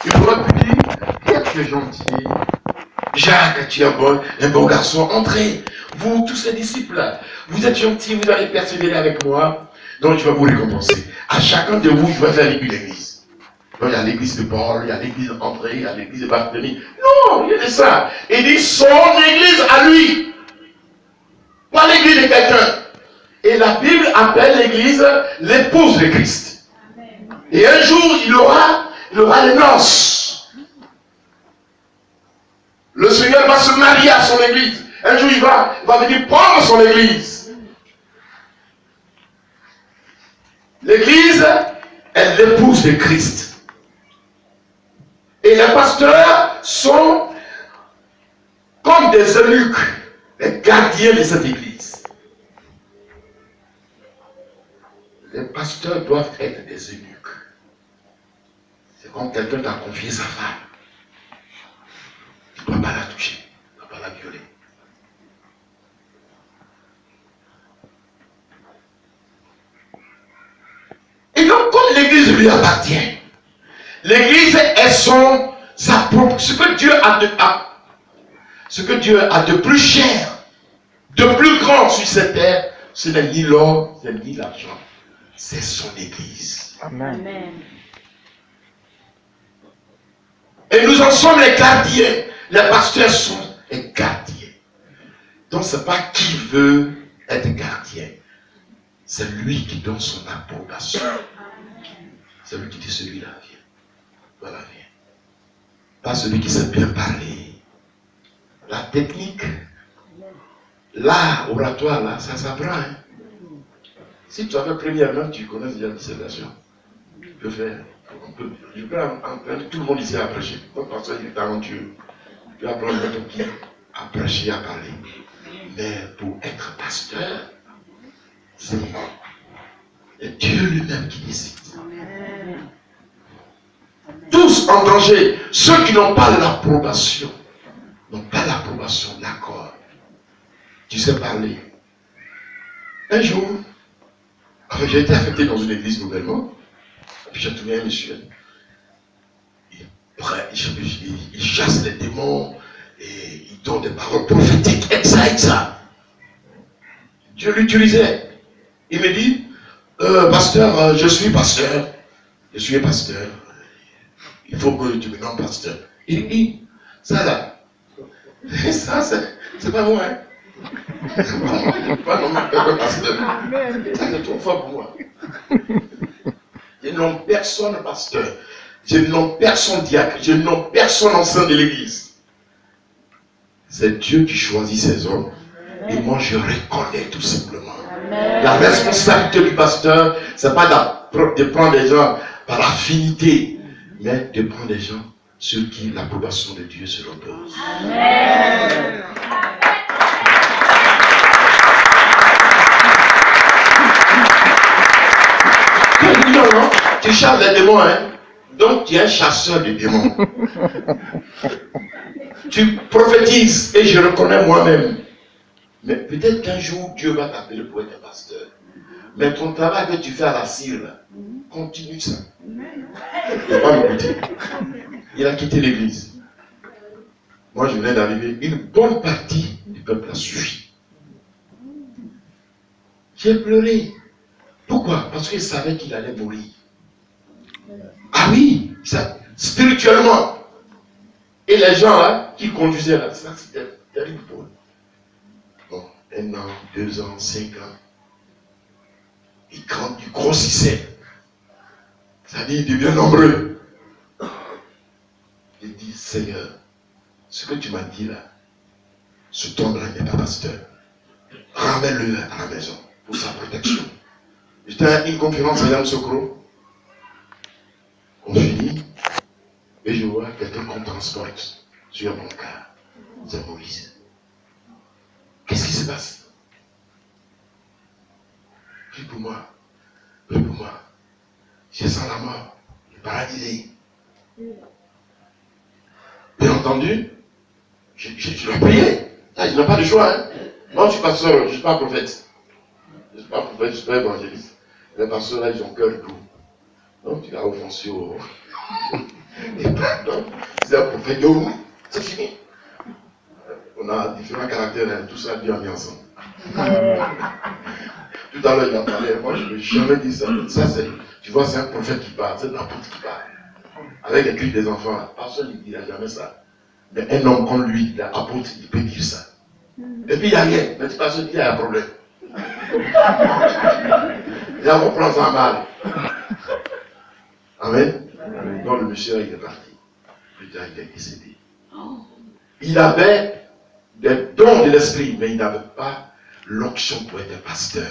Il pourra plus dire, tu es gentil. Jacques, tu es un bon garçon. Entrez, vous, tous les disciples, vous êtes gentils, vous allez persévérer avec moi. Donc, je vais vous récompenser. À chacun de vous, je vais faire une église. Donc, il y a l'église de Paul, il y a l'église d'André, il y a l'église de Barthélemy. Non, il y a de ça. Il dit son église à lui. Pas l'église de quelqu'un. Et la Bible appelle l'église l'épouse de Christ. Et un jour, il aura les noces. Le Seigneur va se marier à son église. Un jour, il va venir prendre son église. L'église est l'épouse de Christ. Et les pasteurs sont comme des eunuques, les gardiens de cette église. Les pasteurs doivent être des eunuques. C'est comme quelqu'un t'a confié sa femme. Tu ne dois pas la toucher, tu ne dois pas la violer. Et donc, comme l'église lui appartient, l'église est sa propre. Ce que Dieu a de plus cher, de plus grand sur cette terre, ce n'est ni l'or, ce n'est ni l'argent. C'est son église. Amen. Et nous en sommes les gardiens. Les pasteurs sont les gardiens. Donc ce n'est pas qui veut être gardien. C'est lui qui donne son approbation. C'est lui qui dit celui-là vient. Voilà, viens. Pas celui qui sait bien parler. La technique, l'art oratoire, là, ça s'apprend. Hein? Si tu as fait premièrement, tu connais déjà la dissertation. Tu peux faire. Je peux apprendre tout le monde ici à prêcher. Comme pasteur, il est talentueux. Tu peux apprendre n'importe qui à prêcher, à parler. Mais pour être pasteur, c'est Dieu lui-même qui décide. Tous en danger. Ceux qui n'ont pas l'approbation, n'ont pas l'approbation, l'accord. Tu sais parler. Un jour, j'ai été affecté dans une église nouvellement. Puis j'ai trouvé un monsieur. Il chasse les démons et il donne des paroles prophétiques. Ça. Dieu l'utilisait. Il me dit, pasteur, je suis pasteur. Je suis un pasteur. Il faut que tu me nommes pasteur. Il dit, ça là, ça c'est pas moi. Hein. C'est pas moi, je ne peux pas nommer pasteur. Ça c'est trop fort pour moi. Je nomme personne pasteur. Je nomme personne diacre. Je nomme personne enseignant de l'église. C'est Dieu qui choisit ses hommes. Et moi je reconnais tout simplement. Amen. La responsabilité du pasteur, ce n'est pas de prendre des gens par affinité, mais de prendre des gens sur qui l'approbation de Dieu se repose. Amen. Non, tu chasses les démons, hein? Donc tu es un chasseur de démons. Tu prophétises et je reconnais moi-même. Mais peut-être qu'un jour Dieu va t'appeler pour être un pasteur. Mais ton travail que tu fais à la cire, continue ça. Il ne va pas m'écouter. Il a quitté l'église. Moi je venais d'arriver. Une bonne partie du peuple a suffi. J'ai pleuré. Pourquoi? Parce qu'il savait qu'il allait mourir. Ah oui, ça, spirituellement. Et les gens là, qui conduisaient là, ça c'était terrible pour eux. Bon, 1 an, 2 ans, 5 ans. Ils grossissaient. C'est-à-dire, ils deviennent nombreux. Il dit, Seigneur, ce que tu m'as dit là, ce homme-là n'est pas pasteur. Ramène-le à la maison pour sa protection. J'étais à une conférence à Yamoussoukro. On finit. Et je vois quelqu'un qu'on transporte sur mon car. C'est Moïse. Qu'est-ce qui se passe? Prie pour moi. Prie pour moi. Je sens la mort. Je suis paralysé. Bien entendu, je dois prier. Je n'ai pas de choix. Hein. Moi, je suis pasteur, je ne suis pas prophète. Je ne suis pas prophète, je ne suis pas évangéliste. Les pasteurs là, ils ont cœur doux. Donc tu vas offenser au... Et donc, c'est un prophète de oui, c'est fini. On a différents caractères, hein, tout ça Dieu a mis ensemble. Tout à l'heure, il a parlé, moi je ne vais jamais dire ça. Ça, c'est, tu vois, c'est un prophète qui parle, c'est un apôtre qui parle. Avec les cris des enfants, personne ne dira jamais ça. Mais un homme comme lui, l'apôtre, il peut dire ça. Et puis il n'y a rien, mais tu passes, il y a un problème. Il va prendre ça mal. Amen. Donc le monsieur, il est parti. Plus tard, il est décédé. Il avait des dons de l'esprit, mais il n'avait pas l'onction pour être un pasteur.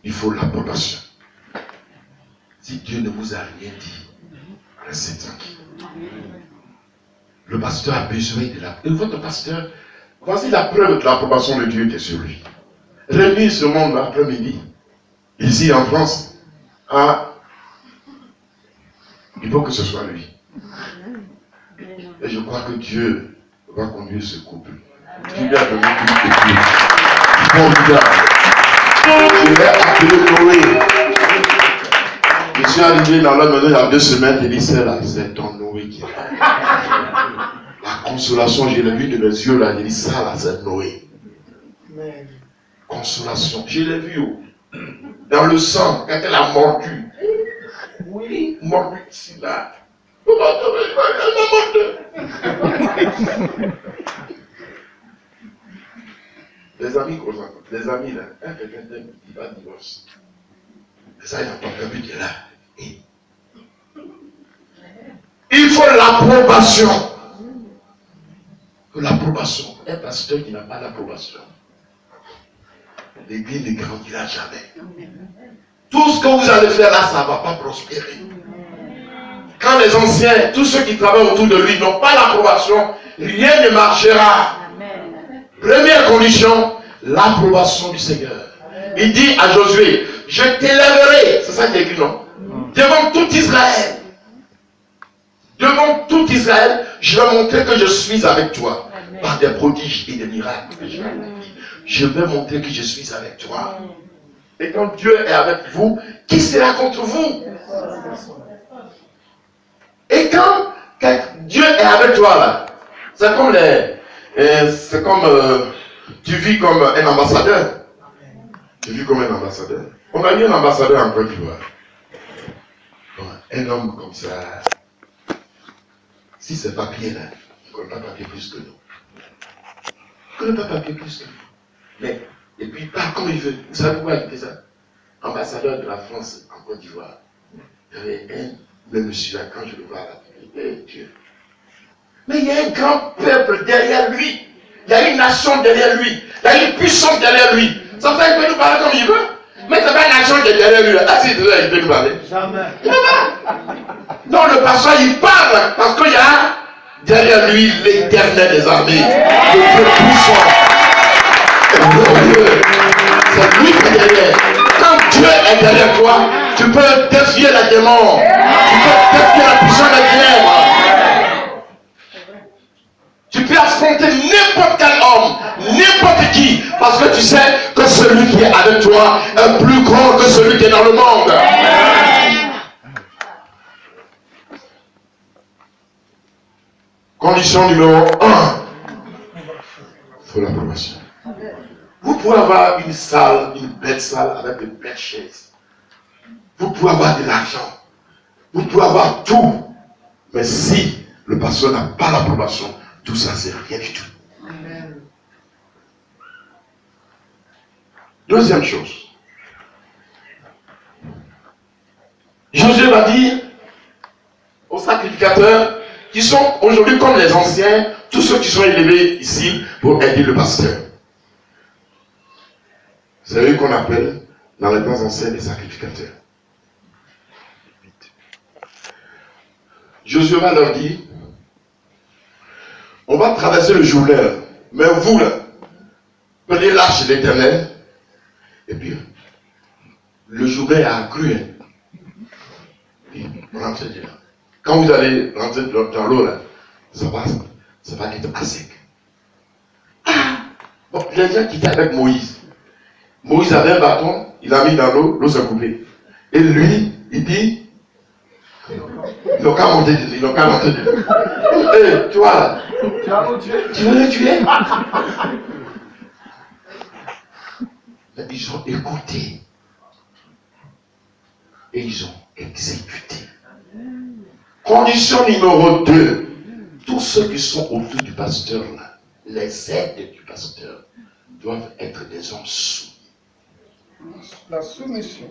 Il faut l'approbation. Si Dieu ne vous a rien dit, restez tranquille. Le pasteur a besoin de la... Et votre pasteur, voici la preuve de l'approbation de Dieu qui est sur lui. Réunir ce monde l'après-midi, ici en France, il faut que ce soit lui. Et je crois que Dieu va conduire ce couple. Dieu lui a donné une épouse formidable. Je l'ai appelé Noé. Je suis arrivé dans la maison il y a 2 semaines, j'ai dit c'est là, c'est ton Noé qui est là. La consolation, je l'ai vu de mes yeux là, j'ai dit ça là, c'est Noé. Consolation, je l'ai vu dans le sang, quand elle a mordu. Oui, mordu ici là. Les amis qu'on rencontre, les amis là, quand quelqu'un t'aime, il va divorcer. Mais ça, il n'a pas prévu qu'il est là. Il faut l'approbation. L'approbation. Un pasteur qui n'a pas l'approbation, l'église ne grandira jamais. Tout ce que vous allez faire là, ça ne va pas prospérer. Quand les anciens, tous ceux qui travaillent autour de lui n'ont pas l'approbation, rien ne marchera. Première condition, l'approbation du Seigneur. Il dit à Josué, je t'élèverai, c'est ça qu'il écrit, non? Devant tout Israël. Devant tout Israël, je vais montrer que je suis avec toi. Par des prodiges et des miracles. Je vais montrer que je suis avec toi. Et quand Dieu est avec vous, qui sera contre vous? Et quand Dieu est avec toi, là, c'est comme tu vis comme un ambassadeur. Tu vis comme un ambassadeur. On a eu un ambassadeur en Côte d'Ivoire. Un homme comme ça, si c'est papier là, il ne connaît pas papier plus que nous. Il ne connaît pas papier plus que nous. Mais, et puis il parle comme il veut. Vous savez pourquoi il fait ça? Ambassadeur de la France en Côte d'Ivoire. Il y avait un monsieur là, quand je le vois là, Dieu. Mais il y a un grand peuple derrière lui. Il y a une nation derrière lui. Il y a une puissance derrière lui. Ça fait qu'il peut nous parler comme il veut. Mais c'est pas une nation qui est derrière lui. Ah si, il peut nous parler. Jamais. Non, le pasteur, il parle parce qu'il y a derrière lui l'Éternel des armées. Le Dieu puissant. C'est lui qui est derrière. Quand Dieu est derrière toi, tu peux défier les démons. Tu peux défier la puissance des ténèbres. Tu peux affronter n'importe quel homme, n'importe qui, parce que tu sais que celui qui est avec toi est plus grand que celui qui est dans le monde. Condition numéro 1. Il faut l'approbation. Vous pouvez avoir une salle, une belle salle avec de belles chaises. Vous pouvez avoir de l'argent. Vous pouvez avoir tout. Mais si le pasteur n'a pas l'approbation, tout ça, c'est rien du tout. Amen. Deuxième chose. Josué va dire aux sacrificateurs qui sont aujourd'hui comme les anciens, tous ceux qui sont élevés ici pour aider le pasteur. C'est eux qu'on appelle dans les temps anciens des sacrificateurs. Josué va leur dire, on va traverser le Jourdain, mais vous là, prenez l'arche de l'Éternel, et puis le Jourdain a accru. Rentrez dedans. Quand vous allez rentrer dans l'eau là, ça va être à sec. Ah! Bon, les gens qui étaient avec Moïse. Moïse avait un bâton, il a mis dans l'eau, l'eau s'est coupée. Et lui, il dit, Ils n'ont qu'à monter dessus, ils n'ont qu'à monter dessus. Tu vois là. Tu veux le tuer? Mais ils ont écouté. Et ils ont exécuté. Condition numéro 2. Tous ceux qui sont autour du pasteur, là, les aides du pasteur, doivent être des hommes soumis. La soumission.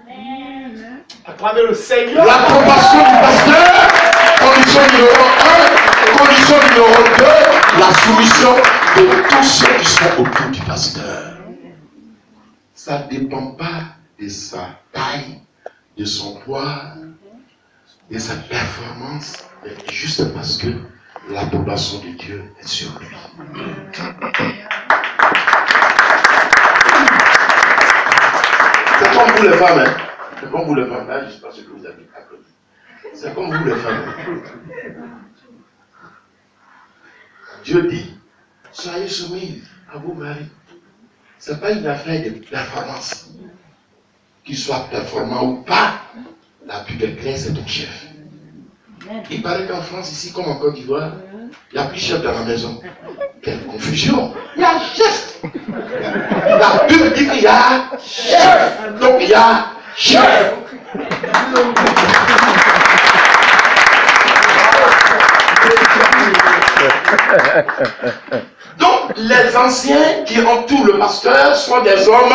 Amen. Acclamez le Seigneur. L'approbation du pasteur, condition numéro 1. Condition numéro 2, la soumission de tous ceux qui sont autour du pasteur. Ça ne dépend pas de sa taille, de son poids, de sa performance, mais juste parce que l'approbation de Dieu est sur lui. C'est comme vous les femmes, hein? C'est comme vous les femmes, là je ne sais pas ce que vous avez applaudi. C'est comme vous les femmes. Dieu dit, soyez soumis à vos maris. Ce n'est pas une affaire de performance. Qu'il soit performant ou pas, la plus claire, c'est ton chef. Il paraît qu'en France, ici, comme en Côte d'Ivoire, il n'y a plus de chef dans la maison. Quelle confusion! Il y a chef! La Bible dit qu'il y a chef! Donc il y a chef! Donc les anciens qui entourent le pasteur sont des hommes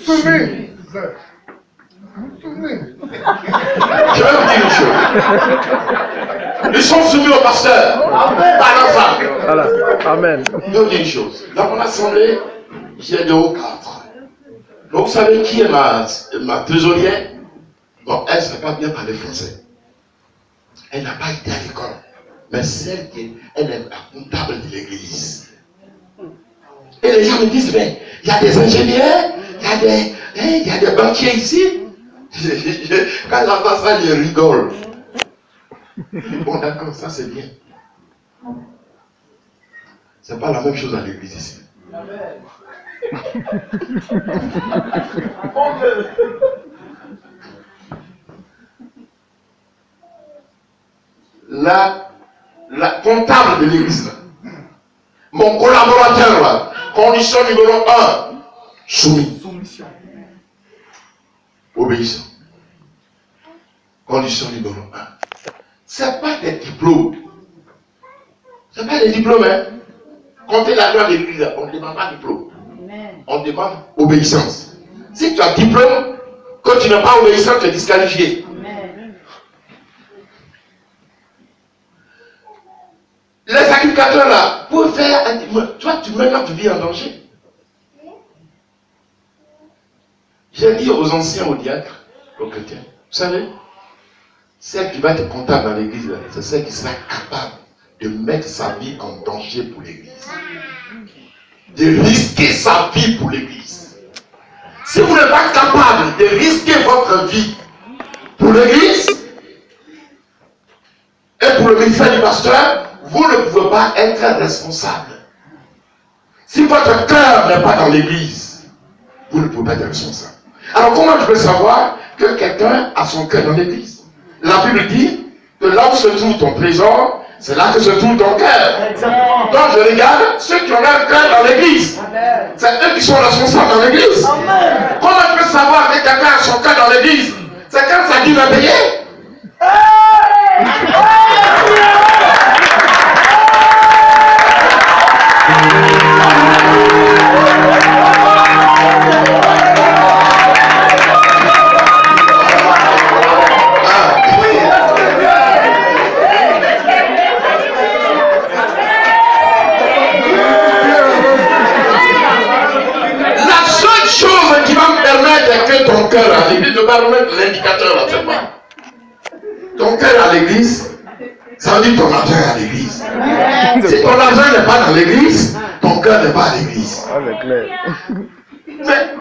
Soumis. Je vais vous dire une chose. Ils sont soumis au pasteur, par la femme. Voilà. Amen. Je vais vous dire une chose. Dans mon assemblée, j'ai 2 ou 4. Donc vous savez qui est ma trésorière? Bon, elle ne sait pas bien parler français. Elle n'a pas été à l'école. Mais celle qui elle est la comptable de l'église. Et les gens me disent, mais il y a des ingénieurs, il y a des banquiers ici. Quand j'entends ça, je rigole. Bon, d'accord, ça c'est bien. C'est pas la même chose à l'église ici. La comptable de l'église, mon collaborateur, là, condition numéro 1, soumis. Soumission. Obéissant. Condition numéro 1. Ce n'est pas des diplômes. Ce n'est pas des diplômes, hein. Comptez la gloire de l'église, on ne demande pas diplôme. On demande obéissance. Si tu as diplôme, quand tu n'es pas obéissant, tu es disqualifié. Les agriculteurs là, pour faire un... Toi, maintenant, tu vis en danger. J'ai dit aux anciens, aux diacres, aux chrétiens, vous savez, celle qui va être comptable dans l'église, c'est celle qui sera capable de mettre sa vie en danger pour l'église. De risquer sa vie pour l'église. Si vous n'êtes pas capable de risquer votre vie pour l'église et pour le ministère du pasteur, vous ne pouvez pas être responsable. Si votre cœur n'est pas dans l'église, vous ne pouvez pas être responsable. Alors comment je peux savoir que quelqu'un a son cœur dans l'église? La Bible dit que là où se trouve ton trésor, c'est là que se trouve ton cœur. Donc je regarde ceux qui ont leur cœur dans l'église. C'est eux qui sont responsables dans l'église. Comment je peux savoir que quelqu'un a son cœur dans l'église? C'est quand ça dit me payer. Ton cœur à l'église, ne pas remettre l'indicateur là, c'est pas. Ton cœur à l'église, ça veut dire ton argent est à l'église. Si ton argent n'est pas dans l'église, ton cœur n'est pas à l'église. Ah, c'est clair. Mais